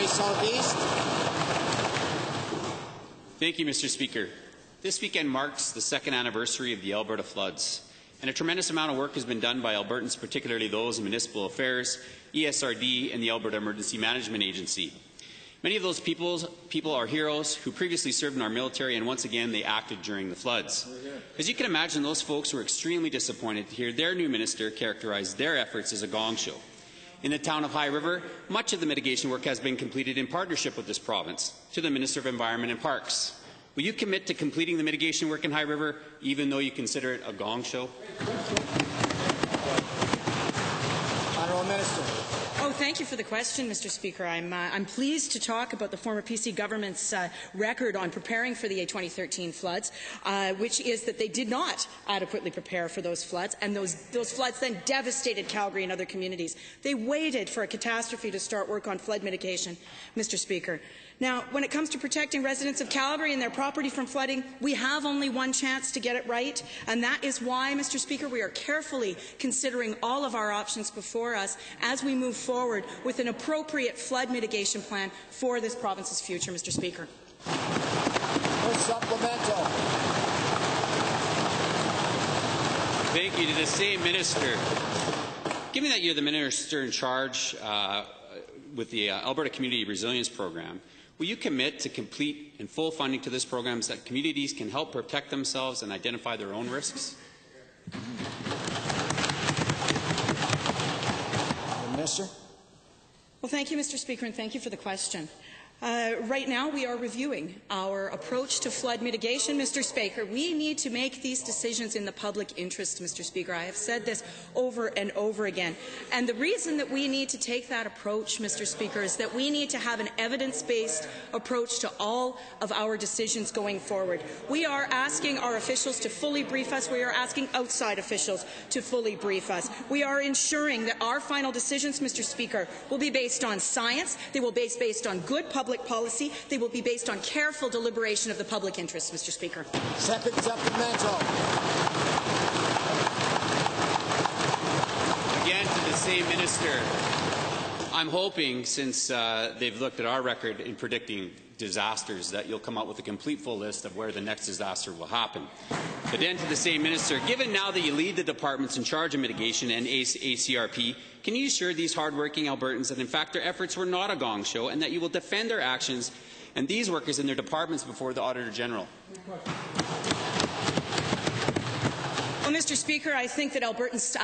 Calgary Southeast. Thank you, Mr. Speaker. This weekend marks the second anniversary of the Alberta floods, and a tremendous amount of work has been done by Albertans, particularly those in municipal affairs, ESRD, and the Alberta Emergency Management Agency. Many of those people are heroes who previously served in our military, and once again they acted during the floods. As you can imagine, those folks were extremely disappointed to hear their new minister characterize their efforts as a gong show. In the town of High River, much of the mitigation work has been completed in partnership with this province. To the Minister of Environment and Parks, will you commit to completing the mitigation work in High River, even though you consider it a gong show? Honourable Minister. Thank you for the question, Mr. Speaker. I'm pleased to talk about the former PC government's record on preparing for the 2013 floods, which is that they did not adequately prepare for those floods, and those floods then devastated Calgary and other communities. They waited for a catastrophe to start work on flood mitigation, Mr. Speaker. Now, when it comes to protecting residents of Calgary and their property from flooding, we have only one chance to get it right, and that is why, Mr. Speaker, we are carefully considering all of our options before us as we move forward with an appropriate flood mitigation plan for this province's future, Mr. Speaker. Supplemental. Thank you to the same minister. Given that you're the minister in charge with the Alberta Community Resilience Program, will you commit to complete and full funding to this program so that communities can help protect themselves and identify their own risks? Minister. Well, thank you, Mr. Speaker, and thank you for the question. Right now, we are reviewing our approach to flood mitigation, Mr. Speaker. We need to make these decisions in the public interest, Mr. Speaker. I have said this over and over again. And the reason that we need to take that approach, Mr. Speaker, is that we need to have an evidence-based approach to all of our decisions going forward. We are asking our officials to fully brief us. We are asking outside officials to fully brief us. We are ensuring that our final decisions, Mr. Speaker, will be based on science. They will be based on good public policy. They will be based on careful deliberation of the public interest, Mr. Speaker. Second supplemental. Again, to the same minister, I'm hoping, since they've looked at our record in predicting disasters, that you'll come up with a complete full list of where the next disaster will happen. But then to the same minister, given now that you lead the departments in charge of mitigation and ACRP, can you assure these hardworking Albertans that in fact their efforts were not a gong show and that you will defend their actions and these workers in their departments before the Auditor General? Well, Mr. Speaker, I think that Albertans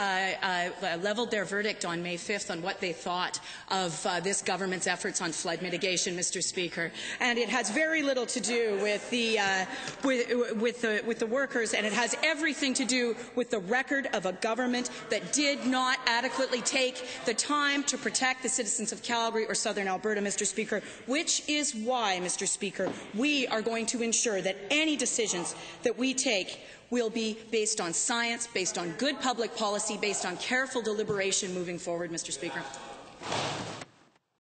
levelled their verdict on May 5th on what they thought of this government's efforts on flood mitigation, Mr. Speaker, and it has very little to do with the workers, and it has everything to do with the record of a government that did not adequately take the time to protect the citizens of Calgary or Southern Alberta, Mr. Speaker, which is why, Mr. Speaker, we are going to ensure that any decisions that we take will be based on science, based on good public policy, based on careful deliberation moving forward, Mr. Speaker.